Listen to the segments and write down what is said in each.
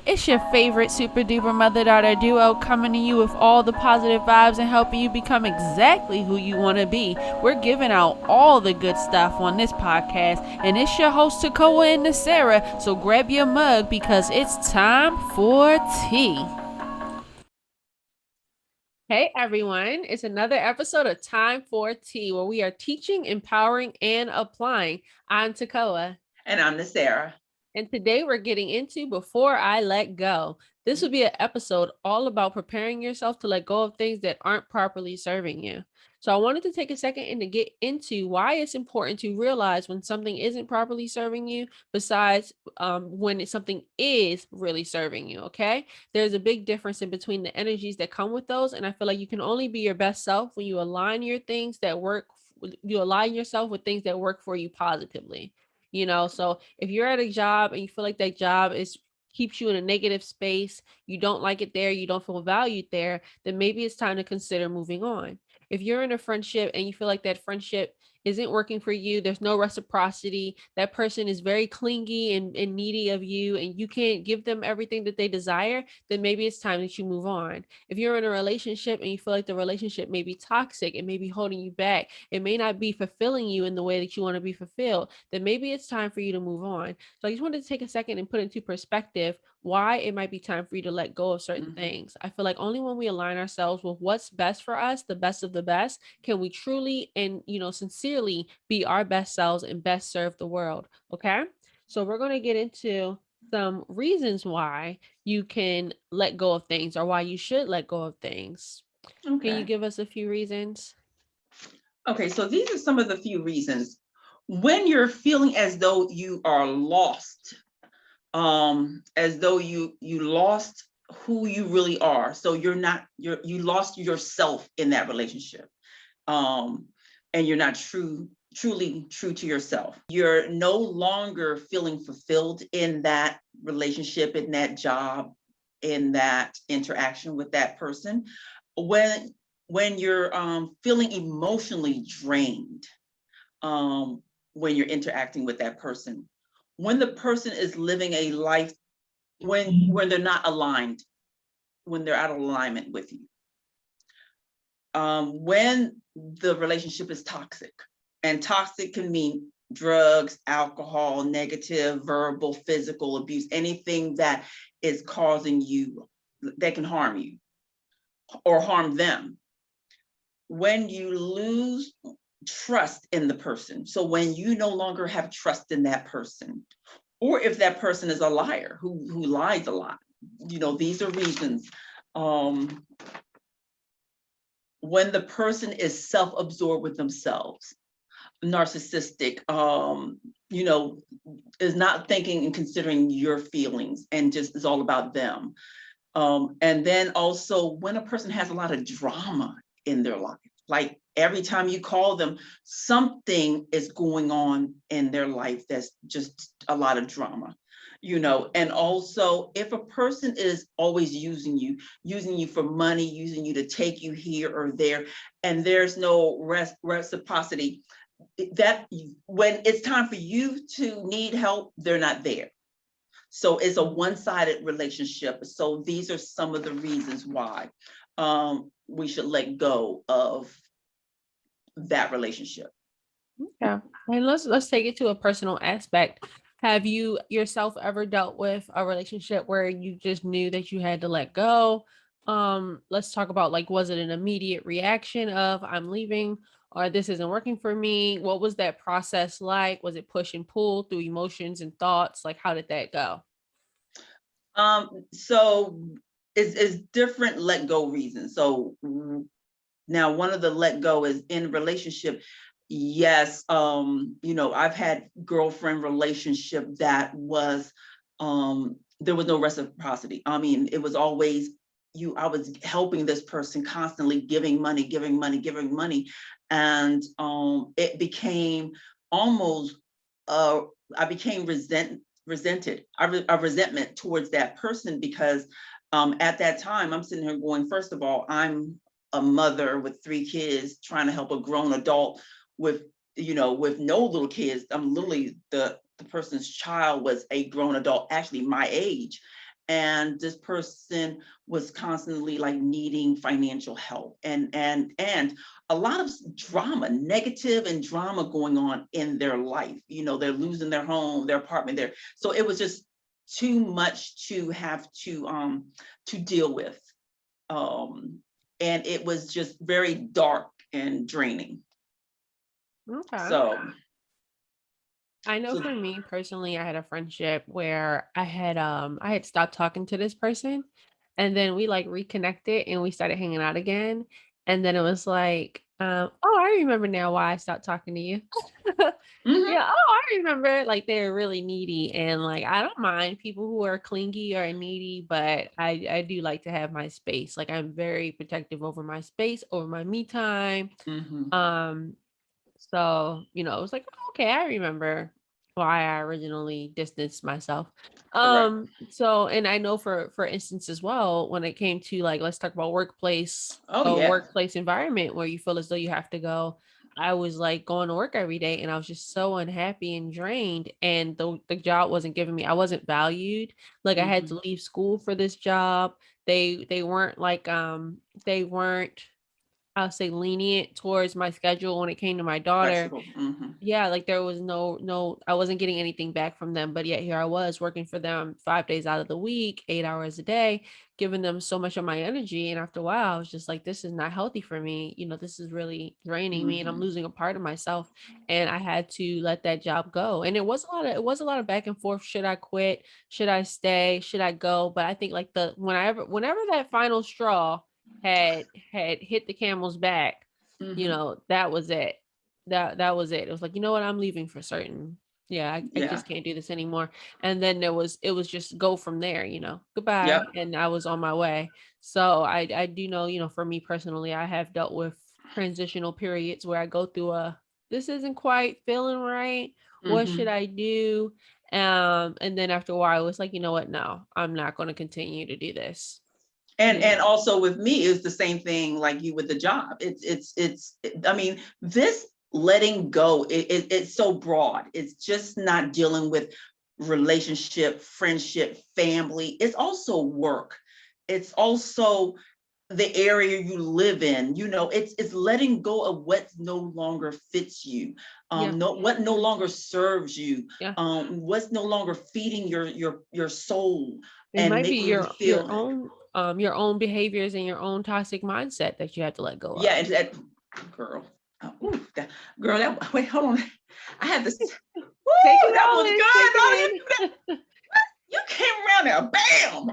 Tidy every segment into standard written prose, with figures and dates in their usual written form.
It's your favorite super duper mother daughter duo coming to you with all the positive vibes and helping you become exactly who you want to be. We're giving out all the good stuff on this podcast, and it's your host Tekoa and Sarah. So grab your mug because it's time for tea. Hey everyone, it's another episode of Time for Tea where we are teaching, empowering, and applying. I'm Tekoa. And I'm the Sarah. And today we're getting into Before I Let Go. This will be an episode all about preparing yourself to let go of things that aren't properly serving you. So I wanted to take a second and to get into why it's important to realize when something isn't properly serving you, besides when something is really serving you. Okay, there's a big difference in between the energies that come with those, and I feel like you can only be your best self when you align your things that work. You align yourself with things that work for you positively. So if you're at a job and you feel like that job is keeps you in a negative space, you don't like it there, you don't feel valued there, then maybe it's time to consider moving on. If you're in a friendship and you feel like that friendship isn't working for you, there's no reciprocity, that person is very clingy and needy of you, and you can't give them everything that they desire, then maybe it's time that you move on. If you're in a relationship and you feel like the relationship may be toxic, it may be holding you back, it may not be fulfilling you in the way that you want to be fulfilled, then maybe it's time for you to move on. So I just wanted to take a second and put into perspective why it might be time for you to let go of certain things. I feel like only when we align ourselves with what's best for us, the best of the best, can we truly and sincerely be our best selves and best serve the world. Okay? So we're going to get into some reasons why you can let go of things or why you should let go of things. Can you Okay. give us a few reasons? Okay, so these are some of the few reasons. When you're feeling as though you are lost, as though you lost who you really are. So you lost yourself in that relationship. And you're not truly true to yourself. You're no longer feeling fulfilled in that relationship, in that job, in that interaction with that person. When you're feeling emotionally drained, when you're interacting with that person, when the person is living a life when they're not aligned, when they're out of alignment with you, when the relationship is toxic, and toxic can mean drugs, alcohol, negative, verbal, physical abuse, anything that is causing you, that can harm you or harm them. When you lose trust in the person, so when you no longer have trust in that person, or if that person is a liar who lies a lot, these are reasons. When the person is self-absorbed with themselves, narcissistic, you know, is not thinking and considering your feelings and just is all about them. And then also when a person has a lot of drama in their life, like every time you call them, something is going on in their life that's just a lot of drama. And also if a person is always using you for money, using you to take you here or there, and there's no reciprocity, that when it's time for you to need help, they're not there. So it's a one-sided relationship. So these are some of the reasons why we should let go of that relationship. Yeah. And let's take it to a personal aspect. Have you yourself ever dealt with a relationship where you just knew that you had to let go? Let's talk about, like, was it an immediate reaction of I'm leaving or this isn't working for me? What was that process like? Was it push and pull through emotions and thoughts? Like, how did that go? So it's different let go reasons. So now one of the let go is in relationship. Yes, I've had girlfriend relationship that was there was no reciprocity. I mean, it was always I was helping this person, constantly giving money, giving money, giving money. And it became almost I became resented, a resentment towards that person, because at that time I'm sitting here going, first of all, I'm a mother with 3 kids trying to help a grown adult with with no little kids. I'm literally the person's child was a grown adult, actually my age. and this person was constantly like needing financial help, and a lot of drama, negative and drama going on in their life. They're losing their home, their apartment there. So it was just too much to have to deal with. And it was just very dark and draining. Okay. So I know so for me personally, I had a friendship where I had stopped talking to this person, and then we like reconnected and we started hanging out again. And then it was like, oh, I remember now why I stopped talking to you. mhm, Yeah, oh, I remember like they're really needy, and like I don't mind people who are clingy or needy, but I do like to have my space. Like I'm very protective over my space, over my me time. mhm, Um so, it was like, "Oh, okay, I remember why I originally distanced myself." correct. So and I know for instance as well, when it came to like let's talk about workplace Oh or yeah. workplace environment where you feel as though you have to go. I was like going to work every day and I was just so unhappy and drained, and the job wasn't giving me, I wasn't valued. Like I had Mhm. to leave school for this job. They weren't like they weren't, I'll say, lenient towards my schedule when it came to my daughter. Flexible. Mhm. Yeah, like there was no, I wasn't getting anything back from them, but yet here I was working for them 5 days out of the week, 8 hours a day, giving them so much of my energy, and after a while, I was just like, "This is not healthy for me, this is really draining me, and I'm Mhm. losing a part of myself," and I had to let that job go, and it was a lot of back and forth. Should I quit? Should I stay? Should I go? But I think, like, whenever that final straw had hit the camel's back, Mhm. that was it. That was it. It was like, "You know what? I'm leaving for certain. Yeah, I Yeah. just can't do this anymore." And then it was just go from there, Yep. goodbye. And I was on my way. So I do know, for me personally, I have dealt with transitional periods where I go through this isn't quite feeling right. What should Mhm. I do? And then after a while, it's like, you know what? No, I'm not going to continue to do this. And also with me is the same thing like you with the job. I mean, this letting go, it's so broad. It's just not dealing with relationship, friendship, family. It's also work. It's also the area you live in. It's letting go of what no longer fits you, Yeah. no what no longer serves you, Yeah. what's no longer feeding your soul It and might be making you your feel. own behaviors and your own toxic mindset that you have to let go Yeah, of. and that girl. Ooh, girl, wait, hold on. I had this. Take Woo, it that all was in, take good. Oh, it in. you came around there, bam,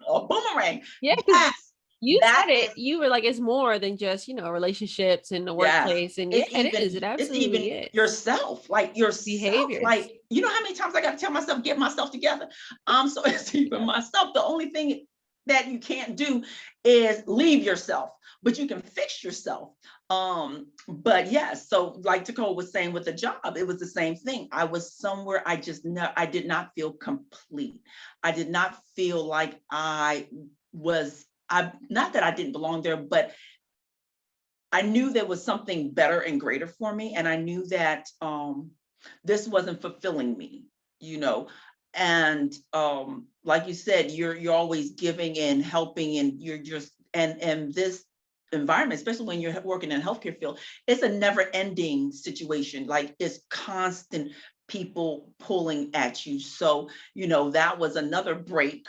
a boomerang. Yeah, because Yes, you that said it. is. You were like, it's more than just, relationships in the Yes, workplace. And yeah, it is. It it's absolutely even is. yourself, like yourself. Behaviors. Like how many times I got to tell myself, get myself together. So it's even Yeah. myself. The only thing that you can't do is leave yourself, but you can fix yourself. But yes, so like Tekoa was saying with the job, it was the same thing. I was somewhere I did not feel complete. I did not feel like I not that I didn't belong there, but I knew there was something better and greater for me, and I knew that this wasn't fulfilling me, you know. And like you said, you're always giving and helping, and you're just and this environment, especially when you're working in a healthcare field, it's a never-ending situation. Like it's constant people pulling at you. So that was another break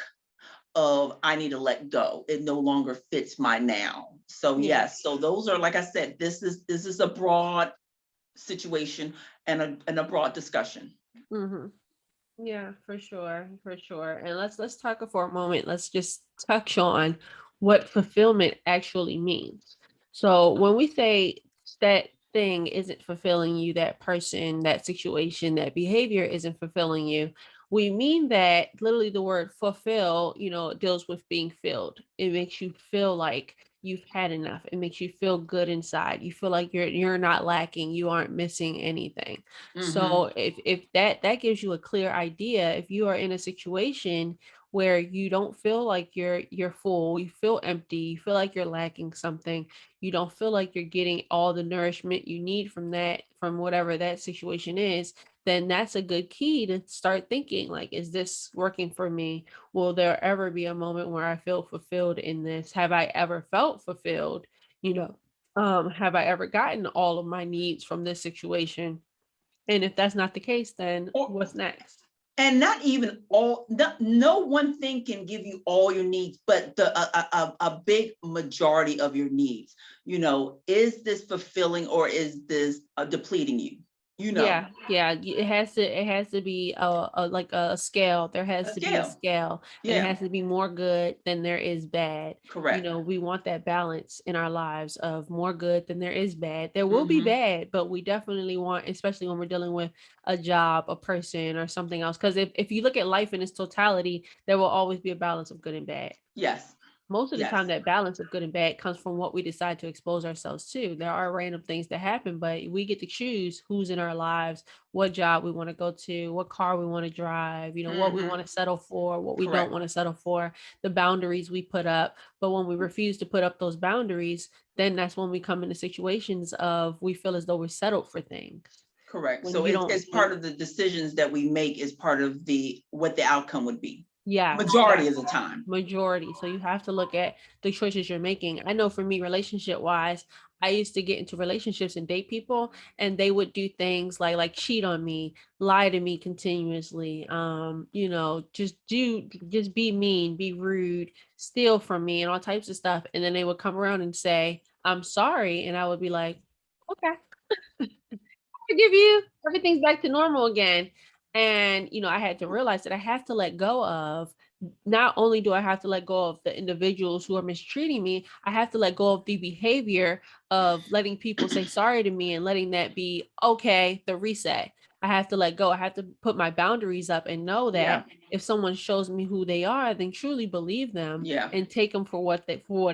of I need to let go. It no longer fits my now. So Yeah. yes, so those are, like I said, this is a broad situation and a broad discussion. Hmm. Yeah, for sure, for sure. And let's talk for a moment. Let's just touch on what fulfillment actually means. So when we say that thing isn't fulfilling you, that person, that situation, that behavior isn't fulfilling you, we mean that literally the word fulfill, deals with being filled. It makes you feel like you've had enough. It makes you feel good inside. You feel like you're not lacking, you aren't missing anything. Mm-hmm. So if that gives you a clear idea, if you are in a situation where you don't feel like you're full, you feel empty, you feel like you're lacking something, you don't feel like you're getting all the nourishment you need from whatever that situation is, then that's a good key to start thinking like, is this working for me? Will there ever be a moment where I feel fulfilled in this? Have I ever felt fulfilled? You know, have I ever gotten all of my needs from this situation? And if that's not the case, then Or, what's next? and not even all, no one thing can give you all your needs, but a big majority of your needs. Is this fulfilling or is this depleting you? Yeah, yeah, it has to be like a scale. There A has to be a scale. scale, and it Yeah, has to be more good than there is bad. correct. We want that balance in our lives of more good than there is bad. There will be Hmm. bad, but we definitely want, especially when we're dealing with a job, a person, or something else. Because if you look at life in its totality, there will always be a balance of good and bad. Yes, Most of the time yes. that balance of good and bad comes from what we decide to expose ourselves to. There are random things that happen, but we get to choose who's in our lives, what job we want to go to, what car we want to drive, what we Hmm. want to settle for, what we don't Correct, want to settle for, the boundaries we put up. But when we refuse to put up those boundaries, then that's when we come into situations of we feel as though we're settled for things. correct. When So you it's don't, part when, of the decisions that we make is part of the what the outcome would be. yes, Majority yes. of the time. Majority. So you have to look at the choices you're making. I know for me, relationship wise, I used to get into relationships and date people, and they would do things like cheat on me, lie to me continuously, just be mean, be rude, steal from me, and all types of stuff. And then they would come around and say, "I'm sorry," and I would be like, "Okay, forgive you. Everything's back to normal again." And, I had to realize that I have to let go of, not only do I have to let go of the individuals who are mistreating me, I have to let go of the behavior of letting people say sorry to me and letting that be okay, the reset. I have to let go. I have to put my boundaries up and know Yeah, that if someone shows me who they are, then truly believe them yeah. and take them for what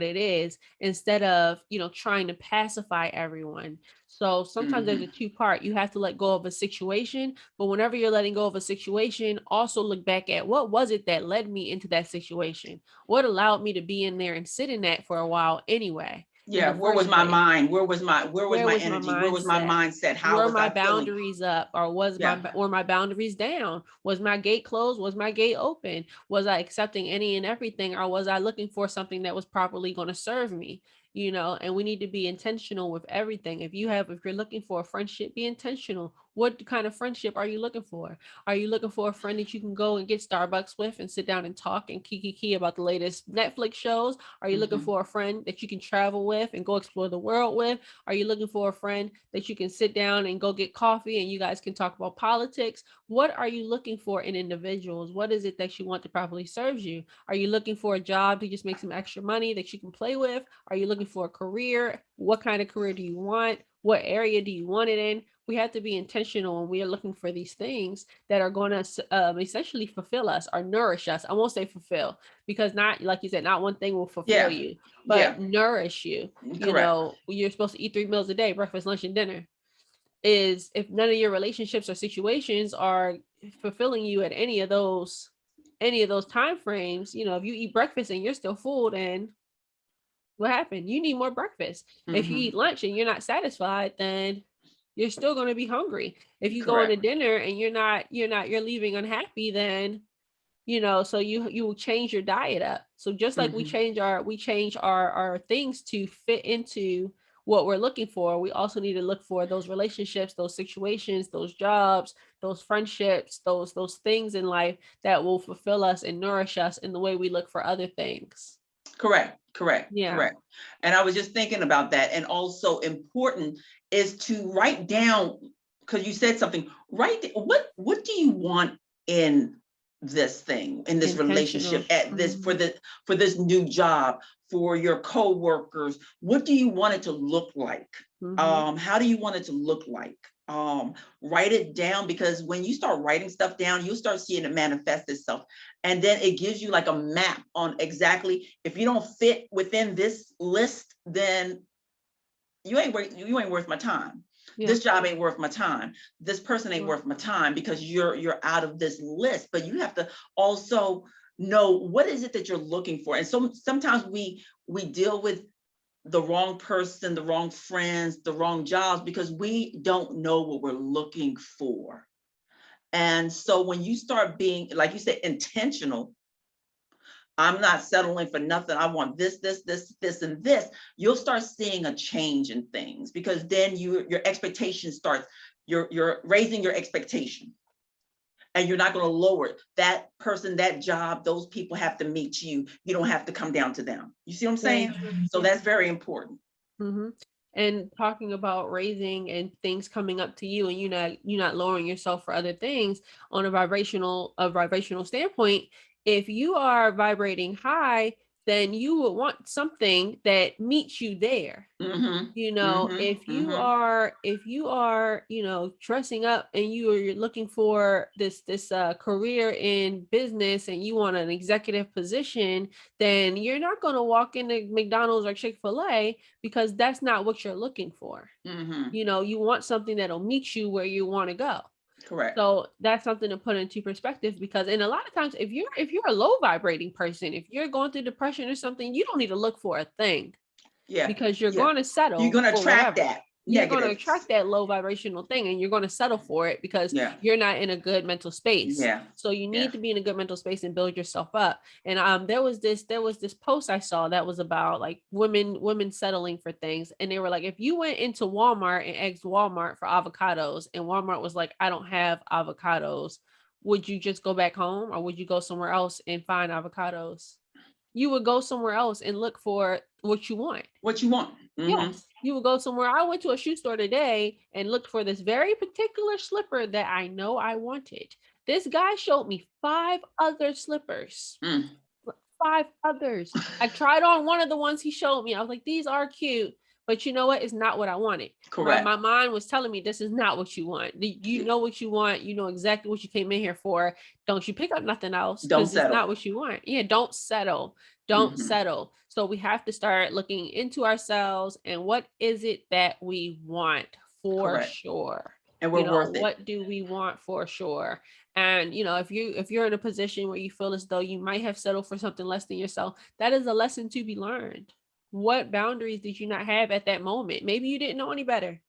it is, instead of, trying to pacify everyone. So sometimes there's a Hmm. two-part. You have to let go of a situation, but whenever you're letting go of a situation, also look back at what was it that led me into that situation? What allowed me to be in there and sit in that for a while anyway, in Yeah, the where was first my place? mind? Where was Where my was my energy? Where was my mindset? mindset? How Were was my I feeling? boundaries up, or Yeah. were my boundaries down? Was my gate closed? Was my gate open? Was I accepting any and everything, or was I looking for something that was properly going to serve me? And we need to be intentional with everything. If you're looking for a friendship, be intentional. What kind of friendship are you looking for? Are you looking for a friend that you can go and get Starbucks with and sit down and talk and kiki about the latest Netflix shows? Are you looking Hmm. for a friend that you can travel with and go explore the world with? Are you looking for a friend that you can sit down and go get coffee and you guys can talk about politics? What are you looking for in individuals? What is it that you want to properly serve you? Are you looking for a job to just make some extra money that you can play with? Are you looking for a career? What kind of career do you want? What area do you want it in? We have to be intentional when we are looking for these things that are going to essentially fulfill us or nourish us. I won't say fulfill, because not, like you said, not one thing will fulfill Yeah, you, yeah. but nourish you. Correct. You're supposed to eat 3 meals a day, breakfast, lunch, and dinner. Is if none of your relationships or situations are fulfilling you at any of those time frames, if you eat breakfast and you're still full, then what happened? You need more breakfast. If you eat Hmm. lunch and you're not satisfied, then you're still going to be hungry. If you go into Correct. dinner and you're leaving unhappy, then so you will change your diet up. So just like we Hmm. change our things to fit into what we're looking for, we also need to look for those relationships, those situations, those jobs, those friendships, those things in life that will fulfill us and nourish us in the way we look for other things. Correct. Correct. Yeah. Correct. And I was just thinking about that. And also important is to write down, because you said something. Write what do you want in this thing, in this Intentional. relationship, at this Mhm. for this new job, for your co-workers? What do you want it to look like? Mhm. How do you want it to look like? Write it down, because when you start writing stuff down, you'll start seeing it manifest itself. And then it gives you like a map on exactly, if you don't fit within this list, then you ain't worth my time. Yeah. This job ain't worth my time. This person ain't Sure. worth my time, because you're out of this list. But you have to also know what is it that you're looking for. And so sometimes we deal with the wrong person, the wrong friends, the wrong jobs, because we don't know what we're looking for. And so when you start being, like you said, intentional, I'm not settling for nothing. I want this, and this. You'll start seeing a change in things, because then your expectation starts, you're raising your expectation, and you're not going to lower it. That person, that job, those people have to meet you. You don't have to come down to them. You see what I'm saying? So that's very important. Mm-hmm. And talking about raising and things coming up to you, and you're not lowering yourself for other things on a vibrational standpoint. If you are vibrating high, then you would want something that meets you there. Mm-hmm. If you are dressing up and you're looking for this career in business and you want an executive position, then you're not going to walk into McDonald's or Chick-fil-A, because that's not what you're looking for. Mm-hmm. You want something that'll meet you where you want to go. Correct. So that's something to put into perspective, because a lot of times if you're a low vibrating person, if you're going through depression or something, you don't need to look for a thing. Yeah. Because you're going to settle. You're going to attract whatever. that. You're going to attract that low vibrational thing, and you're going to settle for it because you're not in a good mental space. Yeah. So you need to be in a good mental space and build yourself up. And there was this post I saw that was about like women settling for things, and they were like, if you went into Walmart and asked Walmart for avocados, and Walmart was like, I don't have avocados, would you just go back home, or would you go somewhere else and find avocados? You would go somewhere else and look for what you want. Mm-hmm. Yes, you would go somewhere. I went to a shoe store today and looked for this very particular slipper that I know I wanted. This guy showed me 5 other slippers. 5 others. I tried on one of the ones he showed me. I was like, these are cute, but you know what? It's not what I wanted. Correct. My mind was telling me this is not what you want. You know what you want. You know exactly what you came in here for. Don't you pick up nothing else, because it's not what you want. Yeah, don't settle. Don't settle. So we have to start looking into ourselves and what is it that we want for sure. And we're worth it. What do we want for sure? And if you're in a position where you feel as though you might have settled for something less than yourself, that is a lesson to be learned. What boundaries did you not have at that moment? Maybe you didn't know any better.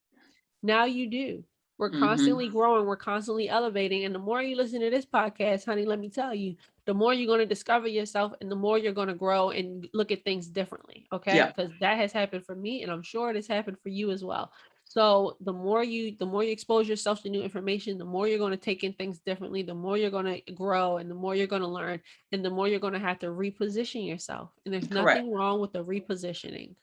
Now you do. We're constantly growing. We're constantly elevating. And the more you listen to this podcast, honey, let me tell you, the more you're going to discover yourself and the more you're going to grow and look at things differently. Okay. Because that has happened for me, and I'm sure it has happened for you as well. So the more you expose yourself to new information, the more you're going to take in things differently, the more you're going to grow, and the more you're going to learn, and the more you're going to have to reposition yourself. And there's nothing wrong with the repositioning.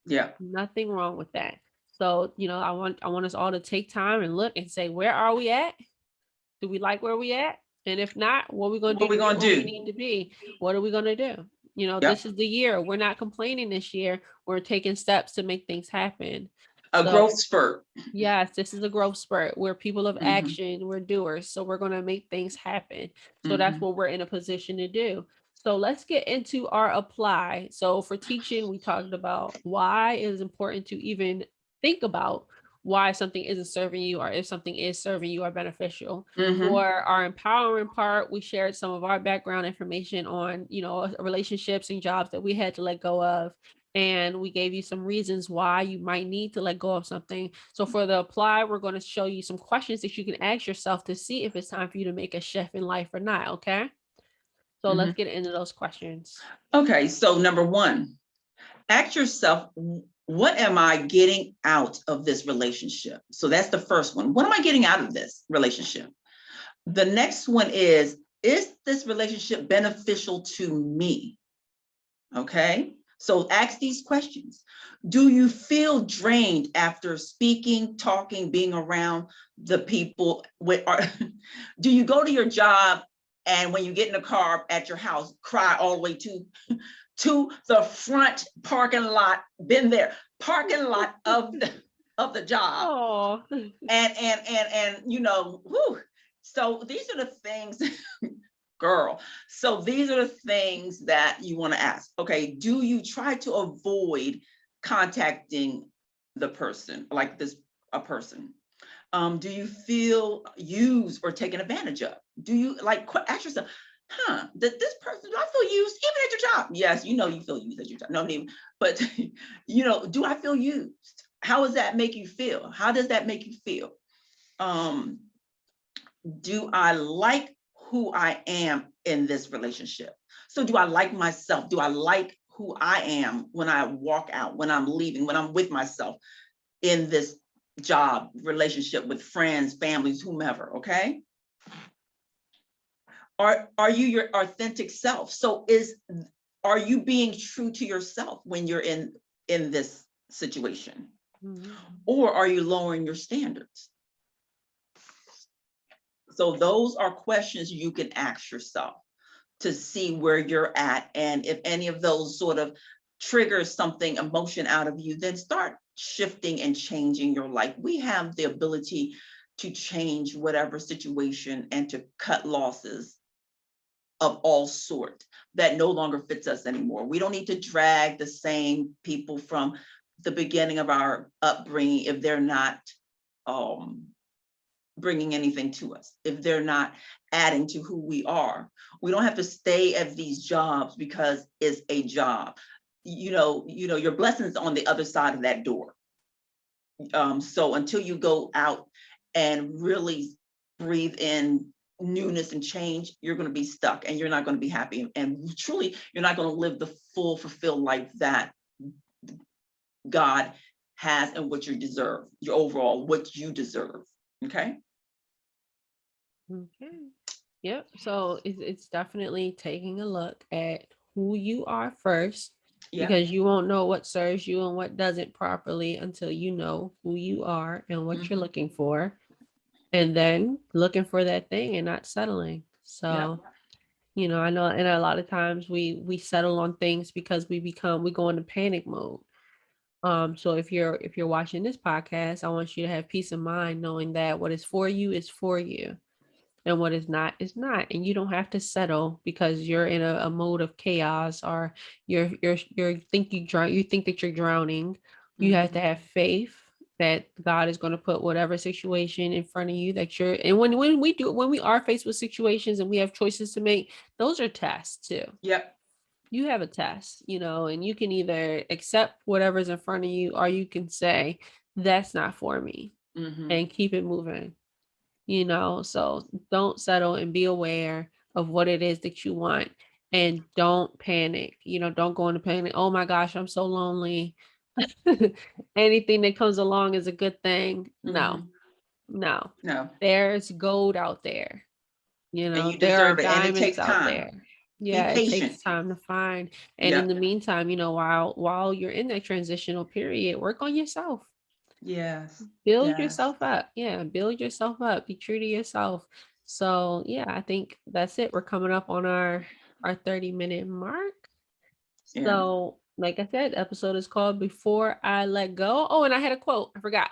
Yeah. Nothing wrong with that. So, I want us all to take time and look and say, where are we at? Do we like where we at? And if not, what are we going to do? What we need to be? What are we going to do? This is the year. We're not complaining this year. We're taking steps to make things happen. A growth spurt. Yes, this is a growth spurt. We're people of action. We're doers. So we're going to make things happen. So that's what we're in a position to do. So let's get into our apply. So for teaching, we talked about why it is important to even think about why something isn't serving you, or if something is serving you or beneficial. For our empowering part, we shared some of our background information on, relationships and jobs that we had to let go of. And we gave you some reasons why you might need to let go of something. So for the apply, we're going to show you some questions that you can ask yourself to see if it's time for you to make a shift in life or not. Okay. So let's get into those questions. Okay. So number 1, ask yourself, what am I getting out of this relationship? So that's the first one. What am I getting out of this relationship? The next one is this relationship beneficial to me? Okay. So ask these questions. Do you feel drained after speaking, talking, being around the people? Do you go to your job and when you get in the car at your house, cry all the way to the front parking lot, been there, parking lot of the job. And whew. So these are the things, girl. So these are the things that you want to ask. Okay, do you try to avoid contacting the person, like a person? Do you feel used or taken advantage of? Do you ask yourself, did this person, do I feel used even at your job? Yes, you feel used at your job. No, even, but do I feel used? How does that make you feel? How does that make you feel? do I like who I am in this relationship? So do I like myself? Do I like who I am when I walk out, when I'm leaving, when I'm with myself in this job, relationship with friends, families, whomever, okay? Are you your authentic self? So are you being true to yourself when you're in this situation? Or are you lowering your standards? So those are questions you can ask yourself to see where you're at. And if any of those sort of triggers something, emotion out of you, then start shifting and changing your life. We have the ability to change whatever situation and to cut losses of all sort that no longer fits us anymore. We don't need to drag the same people from the beginning of our upbringing if they're not bringing anything to us, if they're not adding to who we are. We don't have to stay at these jobs because it's a job. Your blessings on the other side of that door. So until you go out and really breathe in newness and change, you're going to be stuck and you're not going to be happy. And truly, you're not going to live the full, fulfilled life that God has and what you deserve, your overall, what you deserve. Okay. Okay. Yep. So it's definitely taking a look at who you are first, Yeah. because you won't know what serves you and what doesn't properly until you know who you are and what you're looking for, and then looking for that thing and not settling. So, I know, and a lot of times we settle on things because we go into panic mode. So if you're watching this podcast, I want you to have peace of mind knowing that what is for you is for you, and what is not, and you don't have to settle because you're in a mode of chaos, or you think that you're drowning. You have to have faith that God is going to put whatever situation in front of you that you're, and when we are faced with situations and we have choices to make, those are tests too. Yep. You have a test, and you can either accept whatever's in front of you, or you can say that's not for me, and keep it moving. So don't settle, and be aware of what it is that you want, and don't panic. Don't go into panic. Oh my gosh, I'm so lonely. Anything that comes along is a good thing. No. No. There's gold out there. And you There are deserve it. And it diamonds takes out time. there. Be Yeah, it patient. takes time to find. And in the meantime, while you're in that transitional period, work on yourself. Yes. Build yourself up. Yeah, build yourself up. Be true to yourself. So yeah, I think that's it. We're coming up on our 30-minute mark. Yeah. So, like I said, the episode is called Before I Let Go. Oh, and I had a quote. I forgot.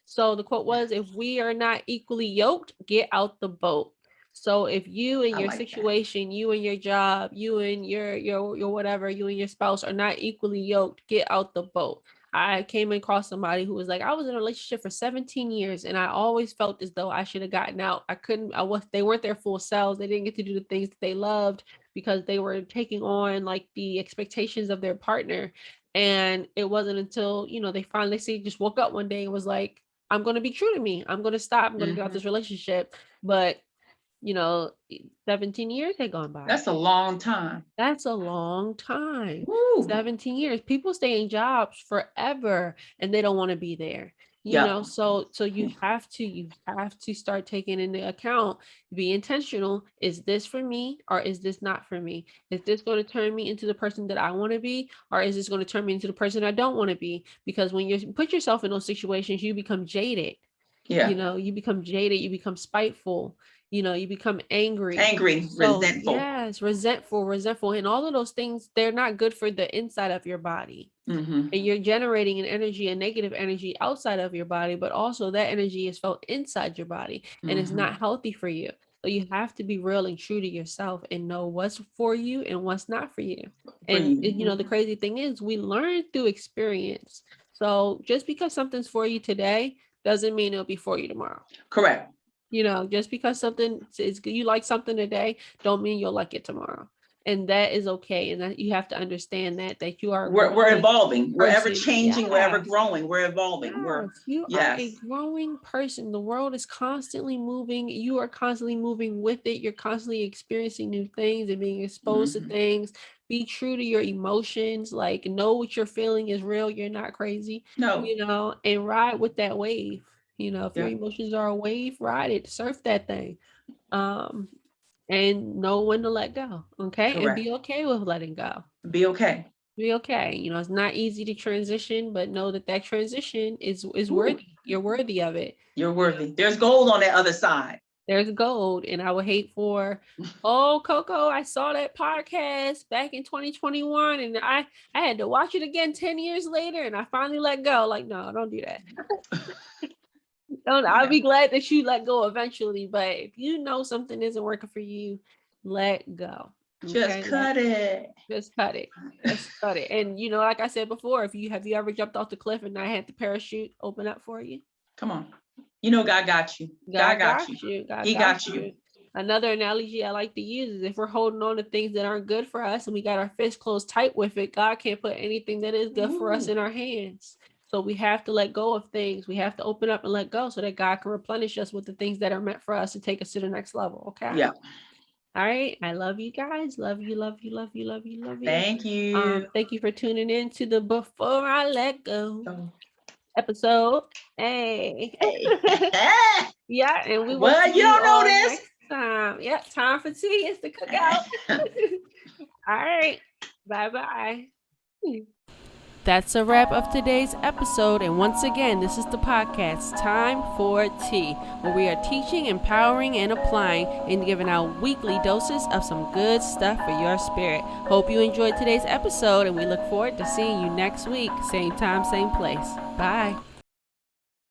So the quote was, if we are not equally yoked, get out the boat. So if you and I your like that. situation, you and your job, you and your whatever, you and your spouse are not equally yoked, get out the boat. I came across somebody who was like, I was in a relationship for 17 years and I always felt as though I should have gotten out. They weren't their full selves. They didn't get to do the things that they loved because they were taking on like the expectations of their partner. And it wasn't until, they finally just woke up one day and was like, I'm going to be true to me. I'm going to stop. I'm going to get out this relationship. But, 17 years had gone by. That's a long time. That's a long time. Woo. 17 years. People stay in jobs forever and they don't want to be there. So you have to start taking into account, be intentional. Is this for me or is this not for me? Is this going to turn me into the person that I want to be, or is this going to turn me into the person I don't want to be? Because when you put yourself in those situations, you become jaded. Yeah. You become jaded, you become spiteful, you become angry. So Resentful. yes, resentful. And all of those things, they're not good for the inside of your body. And you're generating an energy, a negative energy outside of your body, but also that energy is felt inside your body and it's not healthy for you. So you have to be real and true to yourself and know what's for you and what's not for you. And the crazy thing is we learn through experience. So just because something's for you today doesn't mean it'll be for you tomorrow. Correct. Just because something is, you like something today, don't mean you'll like it tomorrow. And that is okay. And that you have to understand that you are a We're growing evolving. We're ever person. changing. We're ever Yes. growing. We're evolving. We're Yes, you are a yes. growing person. The world is constantly moving. You are constantly moving with it. You're constantly experiencing new things and being exposed to things. Be true to your emotions. Like, know what you're feeling is real. You're not crazy, No. and ride with that wave. If your Yeah. emotions are a wave, ride it, surf that thing. Um, and know when to let go. Okay. And Correct. be okay with letting go. Be okay. Be okay. It's not easy to transition, but know that transition is Ooh, worthy. You're worthy of it. you're worthy. There's gold on that other side. There's gold. And I would hate for, oh, Coco, I saw that podcast back in 2021 and I had to watch it again 10 years later and I finally let go. Like, no, don't do that. I'll Yeah. be glad that you let go eventually, but if you know something isn't working for you, let go. Just Okay. cut it. Just cut it. Just cut it. And like I said before, if you have you ever jumped off the cliff and not had the parachute open up for you? Come on. God got you. God God got you. got you. God He got got you. you. Another analogy I like to use is if we're holding on to things that aren't good for us and we got our fist closed tight with it, God can't put anything that is good for us in our hands. So we have to let go of things. We have to open up and let go so that God can replenish us with the things that are meant for us to take us to the next level. Okay. Yeah. All right. I love you guys. Love you, love you, love you, love you, love you. Thank you. Thank you for tuning in to the Before I Let Go Oh. episode. Hey. Yeah, and we will Well, see you you don't know all this. next time. Yeah, time for tea. It's the cookout. All right. Bye-bye. That's a wrap of today's episode. And once again, this is the podcast, Time for Tea, where we are teaching, empowering, and applying and giving out weekly doses of some good stuff for your spirit. Hope you enjoyed today's episode, and we look forward to seeing you next week. Same time, same place. Bye.